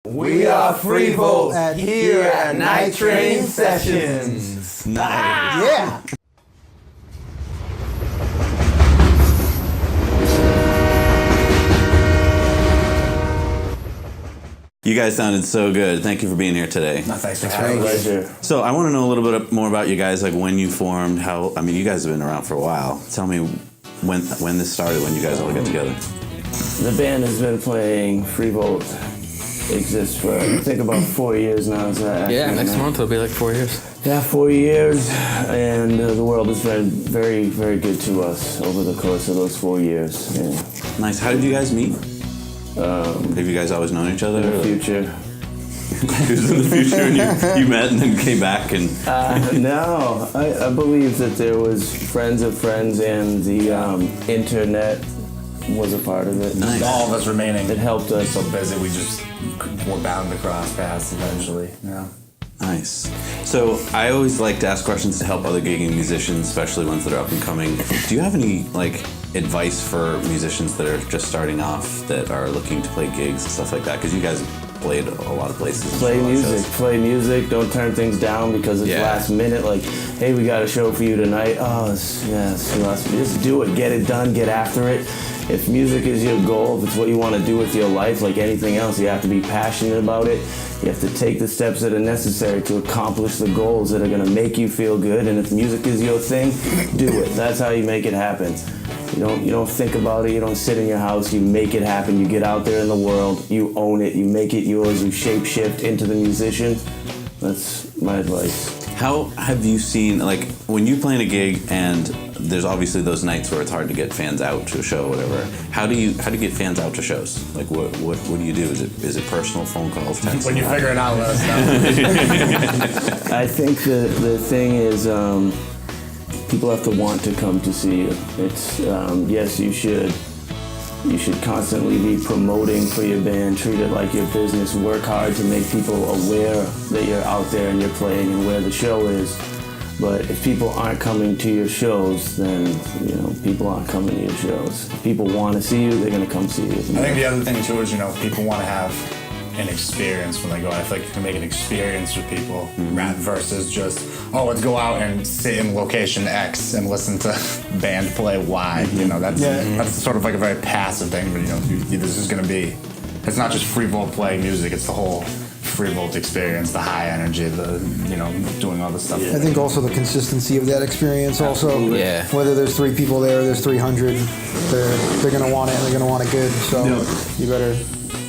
We are Freevolt here at Night Train Sessions. Nice. Yeah. You guys sounded so good. Thank you for being here today. Thanks for having us. So I want to know a little bit more about you guys, like when you formed, you guys have been around for a while. Tell me when this started, when you guys all got together. The band has been playing Freevolt. Exists for I think about 4 years now. Next month it'll be like 4 years. Yeah, 4 years, and the world has been very, very good to us over the course of those 4 years. Yeah. Nice. How did you guys meet? Have you guys always known each other? In the future. It was in the future, and you met and then came back and. No, I believe that there was friends of friends, and the internet was a part of it. Nice. All of us remaining. It helped us. So busy, we just were bound to cross paths eventually. Yeah. Nice. So I always like to ask questions to help other gigging musicians, especially ones that are up and coming. Do you have any advice for musicians that are just starting off that are looking to play gigs and stuff like that? Because you guys played a lot of places. Play music. Don't turn things down because it's last minute. Like, hey, we got a show for you tonight. Oh, it's last minute. Just do it. Get it done. Get after it. If music is your goal, if it's what you want to do with your life, like anything else, you have to be passionate about it. You have to take the steps that are necessary to accomplish the goals that are going to make you feel good. And if music is your thing, do it. That's how you make it happen. You don't think about it. You don't sit in your house. You make it happen. You get out there in the world. You own it. You make it yours. You shape shift into the musician. That's my advice. How have you seen, when you play in a gig and there's obviously those nights where it's hard to get fans out to a show or whatever, how do you get fans out to shows? Like, what do you do? Is it personal, phone calls, text? When you figure it out, let us know. I think the thing is people have to want to come to see you. It's yes, you should constantly be promoting for your band, treat it like your business, work hard to make people aware that you're out there and you're playing and where the show is. But if people aren't coming to your shows, then people aren't coming to your shows. If people want to see you, they're going to come see you. I think the other thing too is people want to have an experience when they go out. I feel like you can make an experience with people versus just, let's go out and sit in location X and listen to band play Y. That's sort of like a very passive thing, but this is going to be, it's not just Freevolt playing music, it's the whole Freevolt experience, the high energy, the doing all the stuff. I think also the consistency of that experience also. Yeah. Whether there's 3 people there or there's 300, they're going to want it and they're going to want it good. So you better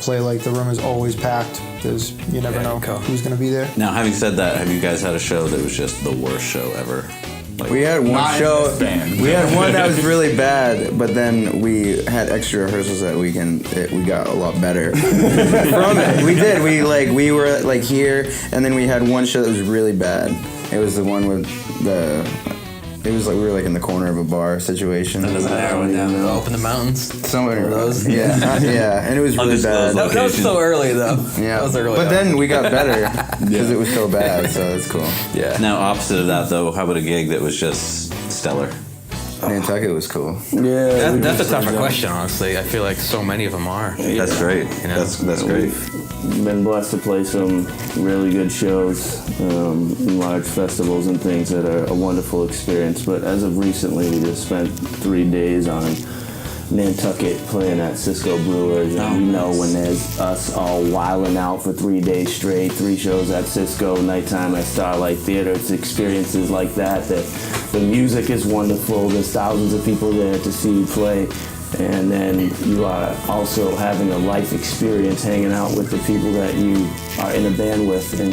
play like the room is always packed because you never know who's going to be there. Now, having said that, have you guys had a show that was just the worst show ever? We had one show. We had one that was really bad, but then we had extra rehearsals that weekend. We got a lot better from it. We did. We were here, and then we had one show that was really bad. It was the one with the. It was we were in the corner of a bar situation. That doesn't narrow it down. Up in the mountains. Somewhere of those. Yeah, and it was really bad. That was so early though. Yeah, that was early. But then we got better because it was so bad. So it's cool. Yeah. Now, opposite of that though, how about a gig that was just stellar? Nantucket was cool. Yeah, that's a tougher question, honestly. I feel like so many of them are. That's great. That's great. We've been blessed to play some really good shows, large festivals and things that are a wonderful experience. But as of recently, we just spent 3 days on Nantucket playing at Cisco Brewers. And we know when there's us all wilding out for 3 days straight, 3 shows at Cisco, nighttime at Starlight Theater. It's experiences like that the music is wonderful. There's thousands of people there to see you play. And then you are also having a life experience hanging out with the people that you are in a band with and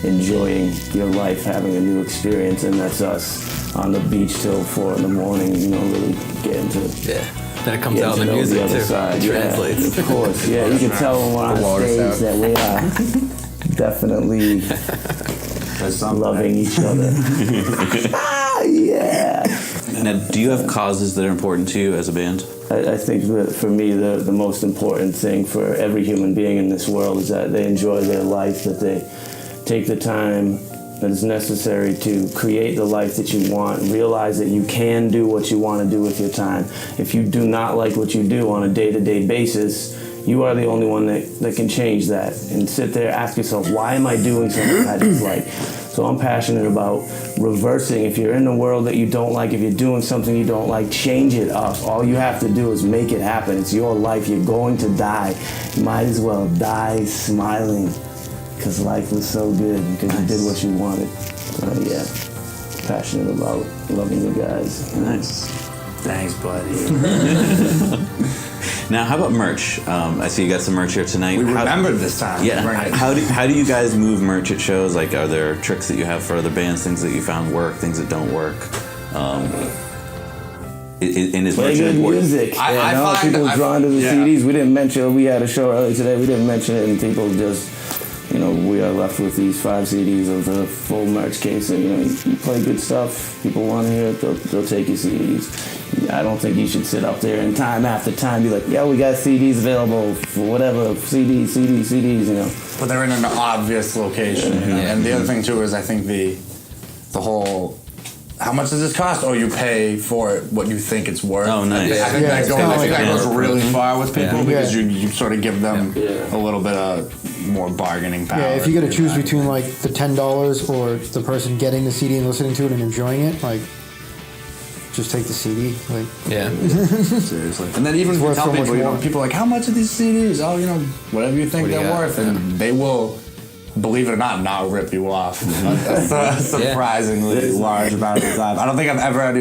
enjoying your life, having a new experience. And that's us on the beach till 4 in the morning, really getting to Then it comes out in the music the other too. side. It translates. Of course, you can tell when we're on stage that we are definitely loving each other. Now, do you have causes that are important to you as a band? I think that for me, the most important thing for every human being in this world is that they enjoy their life, that they take the time that is necessary to create the life that you want, realize that you can do what you want to do with your time. If you do not like what you do on a day-to-day basis, You are the only one that can change that. And sit there, ask yourself, why am I doing something I dislike? So I'm passionate about reversing. If you're in a world that you don't like, if you're doing something you don't like, change it up. All you have to do is make it happen. It's your life. You're going to die. You might as well die smiling, because life was so good, because you did what you wanted. Yeah, passionate about loving you guys. Nice. Thanks, buddy. Now, how about merch? I see you got some merch here tonight. We remembered this time. Yeah. Right. How do you guys move merch at shows? Like, are there tricks that you have for other bands? Things that you found work? Things that don't work? And is Play merch good important? music. I find people that drawn to the yeah. CDs. We didn't mention. We had a show earlier today. We didn't mention it, and people just. We are left with these 5 CDs of the full merch case, and you play good stuff. People want to hear it. They'll take your CDs. I don't think you should sit up there and time after time be like, yeah, we got CDs available for whatever CDs. But they're in an obvious location. And the other thing too is I think the whole. How much does this cost? Oh, you pay for it what you think it's worth. Oh, nice. I think that goes really far with people because you sort of give them a little bit of more bargaining power. Yeah, if you got to choose between like the $10 or the person getting the CD and listening to it and enjoying it, like just take the CD. Like Seriously. And then even worth tell so much people, more. people are like, how much are these CDs? Oh, whatever you think What do you they're got? worth, and they will. Believe it or not rip you off a surprisingly large amount of time. I don't think I've ever,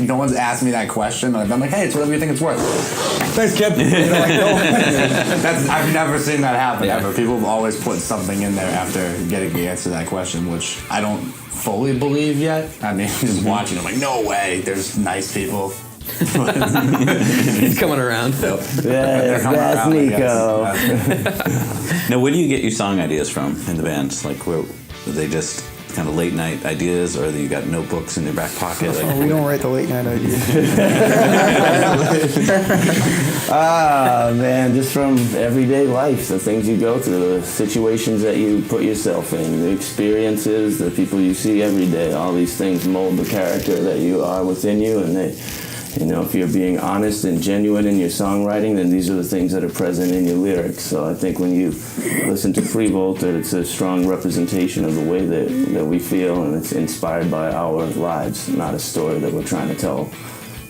no one's asked me that question. I've been like, hey, it's whatever you think it's worth. Thanks, kid. I've never seen that happen ever. People have always put something in there after getting the answer to that question, which I don't fully believe yet. I mean, just watching, I'm like, no way. There's nice people. He's coming around. That's Nico. Now, where do you get your song ideas from in the band? Like, are they just kind of late night ideas, or you got notebooks in your back pocket? Like, we don't write the late night ideas. Man, just from everyday life, the things you go through, the situations that you put yourself in, the experiences, the people you see every day, all these things mold the character that you are within you, and they. If you're being honest and genuine in your songwriting, then these are the things that are present in your lyrics. So I think when you listen to Freevolt, that it's a strong representation of the way that we feel, and it's inspired by our lives, not a story that we're trying to tell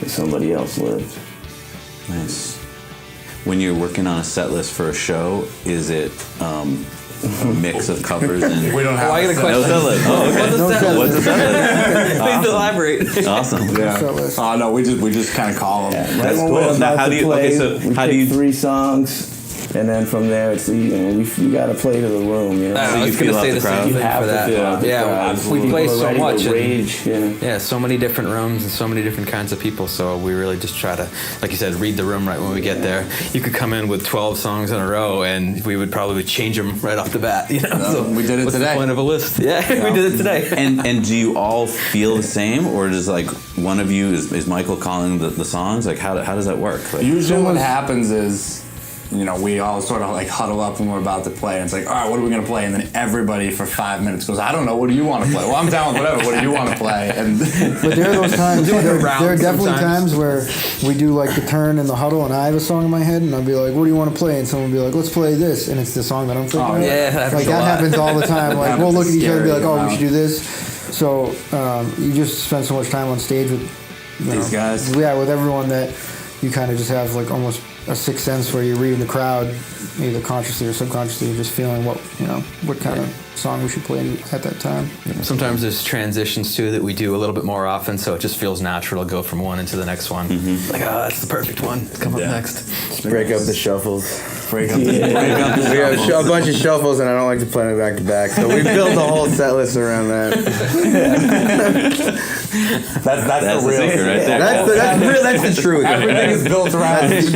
that somebody else lived. nice. When you're working on a set list for a show, is it a mix of covers and We don't have I got a set question. no set list? Oh, okay. What's the set list? Please elaborate. Awesome. Yeah. Set list. Oh no, we just kind of call them. That's when cool. we're Now, about how to do you? play, Okay, so we how pick do you? 3 songs, and then from there it's you got to play to the room. I you was going feel to out say the the crowd? same You thing have for to that. feel out the crowd. We People play are so ready to much. and- rage. Yeah, so many different rooms and so many different kinds of people. So we really just try to, like you said, read the room right when we get there. You could come in with 12 songs in a row, and we would probably change them right off the bat. So we did it what's today. the point of a list? Yeah, we did it today. And do you all feel the same, or does like one of you is Michael calling the songs? Like how does that work? Like, Usually what happens is, we all sort of like huddle up when we're about to play, and it's like, all right, what are we going to play? And then everybody for 5 minutes goes, I don't know, what do you want to play? Well, I'm down with whatever, what do you want to play? And But there are those times. Doing a There round are definitely sometimes. times where we do like the turn and the huddle, and I have a song in my head, and I'll be like, "What do you want to play?" And someone will be like, "Let's play this," and it's the song that I'm thinking. Oh, of. yeah, that happens like a that lot. happens all the time. Like we'll look at each other and be like, Scary, "Oh, we should do this." So you just spend so much time on stage with These guys. Yeah, with everyone that you kind of just have like almost a sixth sense where you're reading the crowd, either consciously or subconsciously, you're just feeling what kind of song we should play at that time. Sometimes there's transitions too that we do a little bit more often, so it just feels natural to go from one into the next one. Like, oh, that's the perfect one. It's come up next. Break up the shuffles. break up We have a bunch of shuffles, and I don't like to play them back to back. So we built a whole set list around that. That's That's the the real secret right there. That's the truth. Everything is built around That's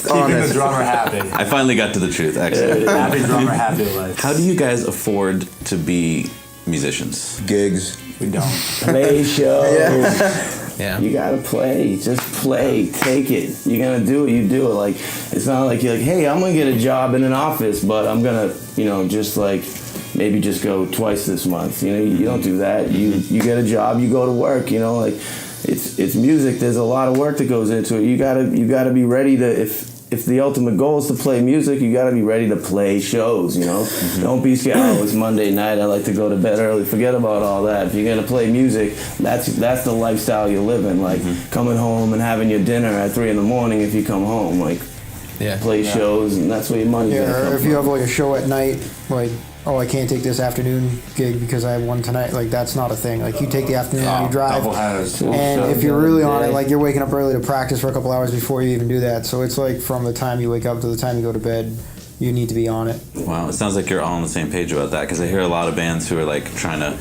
keeping honest. the drummer happy. I finally got to the truth, actually. Happy drummer, happy life. How do you guys afford to be musicians? Gigs. We don't. Play shows. Yeah. You gotta play. Just play. Take it. You're gonna do it. You do it. Like it's not like you're like, hey, I'm gonna get a job in an office, but I'm gonna, just like maybe just go twice this month. You don't do that. You get a job. You go to work. Like it's music. There's a lot of work that goes into it. You gotta be ready to if the ultimate goal is to play music, you got to be ready to play shows, you know? Don't be scared, oh, it's Monday night, I like to go to bed early. Forget about all that. If you're going to play music, that's the lifestyle you're living. Like, coming home and having your dinner at 3 in the morning if you come home. Like, play shows, and that's where your money's going to come or if from. you have like a show at night, like, oh, I can't take this afternoon gig because I have one tonight. Like, that's not a thing. Like, you take the afternoon and you drive. Double headers. And if you're really on it, like, you're waking up early to practice for a couple hours before you even do that. So it's like from the time you wake up to the time you go to bed, you need to be on it. Wow, it sounds like you're all on the same page about that, because I hear a lot of bands who are like trying to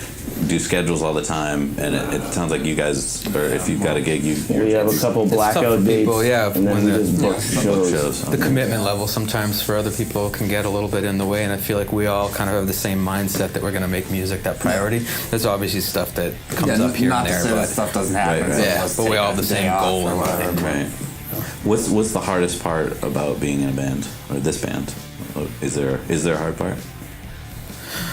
do schedules all the time, and it sounds like you guys, or if you've got a gig, We have a couple blackout dates, people, yeah, and then when we the- just book shows. The commitment level sometimes for other people can get a little bit in the way, and I feel like we all kind of have the same mindset that we're going to make music that priority. There's obviously stuff that comes up here not and to there, say that but stuff doesn't happen. Right, yeah, but we all have the same goal or and whatever. Right. What's the hardest part about being in a band, or this band? Is there a hard part?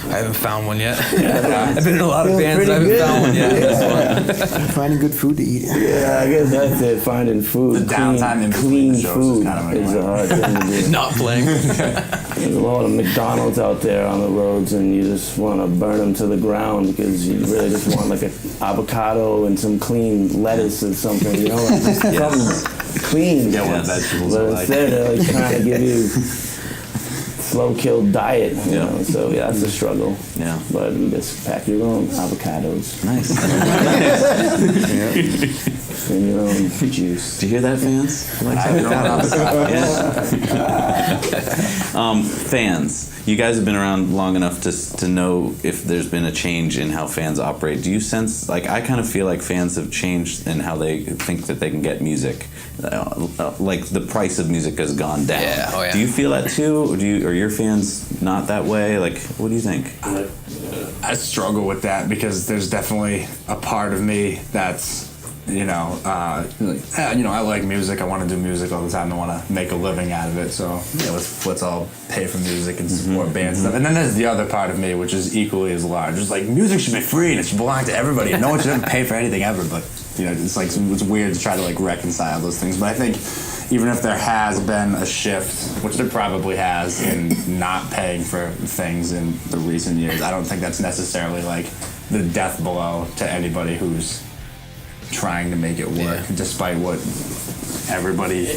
I haven't found one yet. I've been in a lot of bands, but I haven't found one yet. Finding good food to eat. Yeah, I guess that's it. Finding food, The downtime in between clean the shows food is kind of is a hard thing to do. Not playing. There's a lot of McDonald's out there on the roads, and you just want to burn them to the ground because you really just want like an avocado and some clean lettuce or something, you know, like just something clean. Yeah, what Yes. vegetables But are like. instead, they're like trying to give you slow kill diet, you know. So yeah, that's a struggle. Yeah. But you just pack your own avocados Nice. and your own juice. Do you hear that, fans? Fans. You guys have been around long enough to know if there's been a change in how fans operate. Do you sense, like, I kind of feel like fans have changed in how they think that they can get music. Like, the price of music has gone down. Yeah, oh yeah. Do you feel that too? Or are your fans not that way? Like, what do you think? I struggle with that because there's definitely a part of me that's, I like music. I want to do music all the time. I want to make a living out of it. So let's all pay for music and support band stuff. And then there's the other part of me, which is equally as large. It's like music should be free and it should belong to everybody. No one should ever pay for anything ever. But it's like it's weird to try to like reconcile those things. But I think even if there has been a shift, which there probably has, in not paying for things in the recent years, I don't think that's necessarily like the death blow to anybody who's trying to make it work, despite what everybody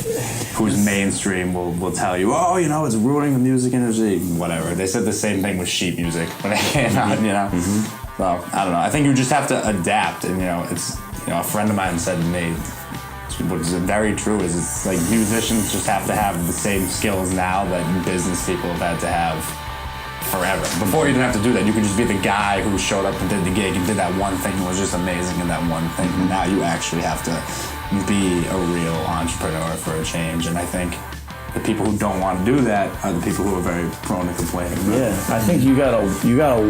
who's mainstream will tell you. Oh, it's ruining the music industry. Whatever. They said the same thing with sheet music when it came out. So I don't know. I think you just have to adapt. And it's a friend of mine said to me, which is very true, is it's like musicians just have to have the same skills now that business people have had to have forever. Before you didn't have to do that. You could just be the guy who showed up and did the gig and did that one thing and was just amazing in that one thing. And now you actually have to be a real entrepreneur for a change. And I think the people who don't want to do that are the people who are very prone to complaining. Yeah, I think you gotta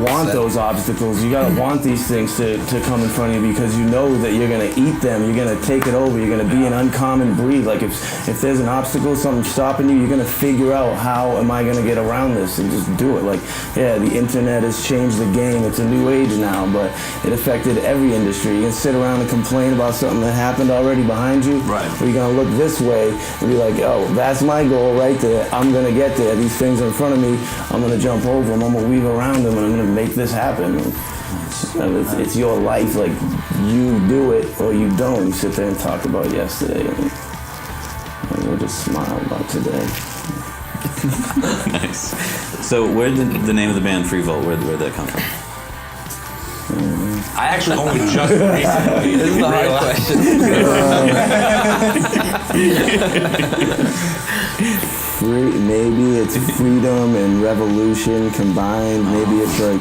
want those obstacles. You gotta want these things to come in front of you because you know that you're gonna eat them. You're gonna take it over. You're gonna be an uncommon breed. Like if there's an obstacle, something stopping you, you're gonna figure out how am I gonna get around this and just do it. Like, yeah, the internet has changed the game. It's a new age now, but it affected every industry. You can sit around and complain about something that happened already behind you. Right. Or you're gonna look this way and be like, oh, that's my goal right there. I'm gonna get there. These things in front of me, I'm gonna jump over them. I'm gonna weave around them, and I'm gonna make this happen. And it's your life. Like, you do it or you don't. You sit there and talk about yesterday, and we'll just smile about today. Nice. So where did the name of the band Freevolt, where'd that come from? I actually only just recently. This is the hard question. Maybe it's freedom and revolution combined. Maybe it's like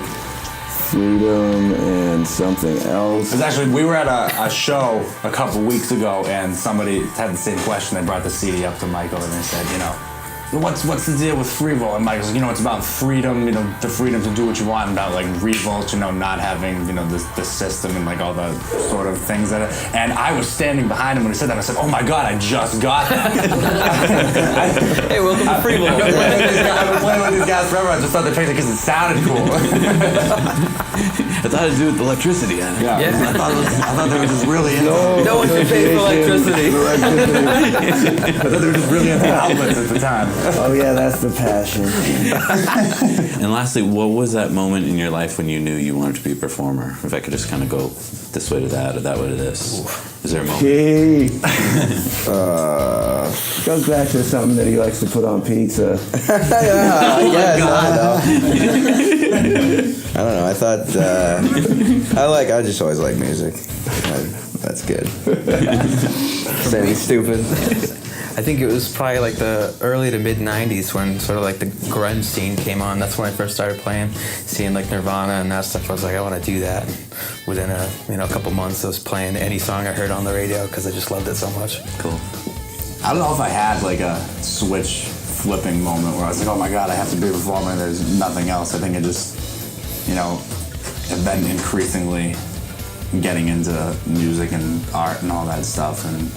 freedom and something else. It's actually, we were at a show a couple weeks ago and somebody had the same question. They brought the CD up to Michael and they said, what's the deal with Freevolt? And Mike was, it's about freedom, the freedom to do what you want, about like Revolt, not having, the system and like all the sort of things that. And I was standing behind him when he said that. I said, oh my God, I just got that. Hey, welcome to Freevolt. I've been playing with these guys forever. I just thought they picked it because it sounded cool. It had to do with electricity. Yeah. I thought they were just really into No one should pay for electricity. I thought they were just really into outlets at the time. Oh yeah, that's the passion. And lastly, what was that moment in your life when you knew you wanted to be a performer? If I could just kind of go this way to that or that way to this. Is there a moment? Goes back to something that he likes to put on pizza. Yeah, I guess. I don't know. I thought I just always like music. That's good. Saying stupid. I think it was probably like the early to mid 90s when sort of like the grunge scene came on. That's when I first started playing, seeing like Nirvana and that stuff. I was like, I want to do that. And within a couple months, I was playing any song I heard on the radio because I just loved it so much. Cool. I don't know if I had like a switch flipping moment where I was like, oh my God, I have to be a performer and there's nothing else. I think it just, and then increasingly getting into music and art and all that stuff. And,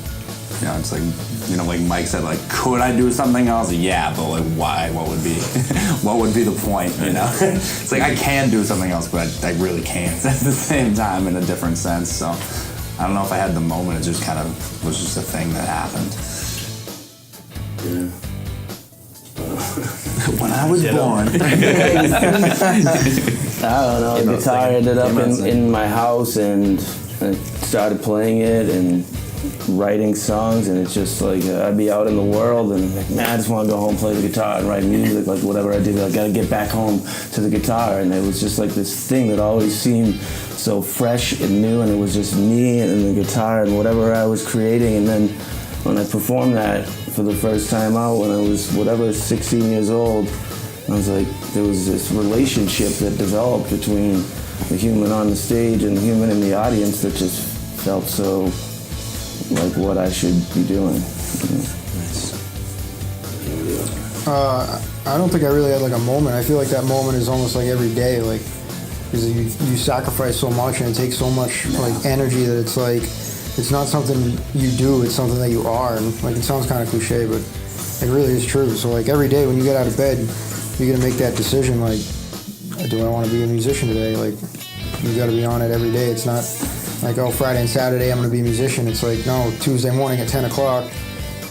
it's like, like Mike said, like, could I do something else? Yeah, but like, why? What would be the point, It's like, I can do something else, but I really can't at the same time in a different sense. So I don't know if I had the moment. It just kind of was just a thing that happened. Yeah. When I was born. I don't know. The guitar ended up in my house, and I started playing it and writing songs, and it's just like I'd be out in the world and like, man, I just want to go home, play the guitar, and write music. Like whatever I do, I gotta get back home to the guitar. And it was just like this thing that always seemed so fresh and new, and it was just me and the guitar and whatever I was creating. And then when I performed that for the first time out when I was 16 years old, I was like, there was this relationship that developed between the human on the stage and the human in the audience that just felt so like what I should be doing. Nice. I don't think I really had like a moment. I feel like that moment is almost like every day, like because you sacrifice so much and it takes so much like energy that it's like it's not something you do, it's something that you are. And like it sounds kind of cliche, but it really is true. So like every day when you get out of bed, you're gonna make that decision. Like, do I want to be a musician today? Like, you got to be on it every day. It's not like, oh, Friday and Saturday I'm going to be a musician. It's like, no, Tuesday morning at 10 o'clock,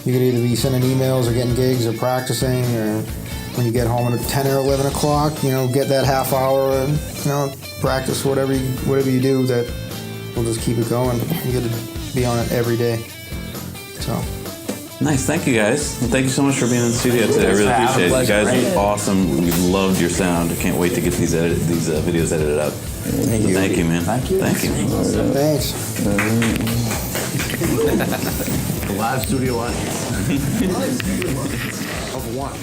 you could either be sending emails or getting gigs or practicing, or when you get home at 10 or 11 o'clock, get that half hour, practice whatever you do that will just keep it going. You got to be on it every day. So. Nice, thank you guys. Well, thank you so much for being in the studio today. I really appreciate it. You guys are awesome. We loved your sound. I can't wait to get these videos edited up. Thank you, man. Thank you. Thanks. The live studio audience. Of one.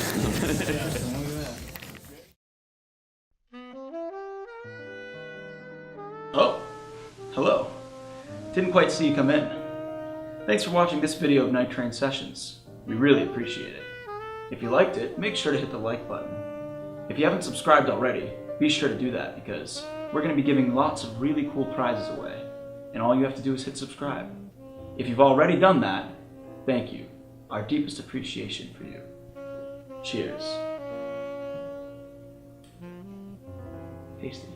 Oh, hello. Didn't quite see you come in. Thanks for watching this video of Night Train Sessions. We really appreciate it. If you liked it, make sure to hit the like button. If you haven't subscribed already, be sure to do that because we're going to be giving lots of really cool prizes away. And all you have to do is hit subscribe. If you've already done that, thank you. Our deepest appreciation for you. Cheers. Tasty.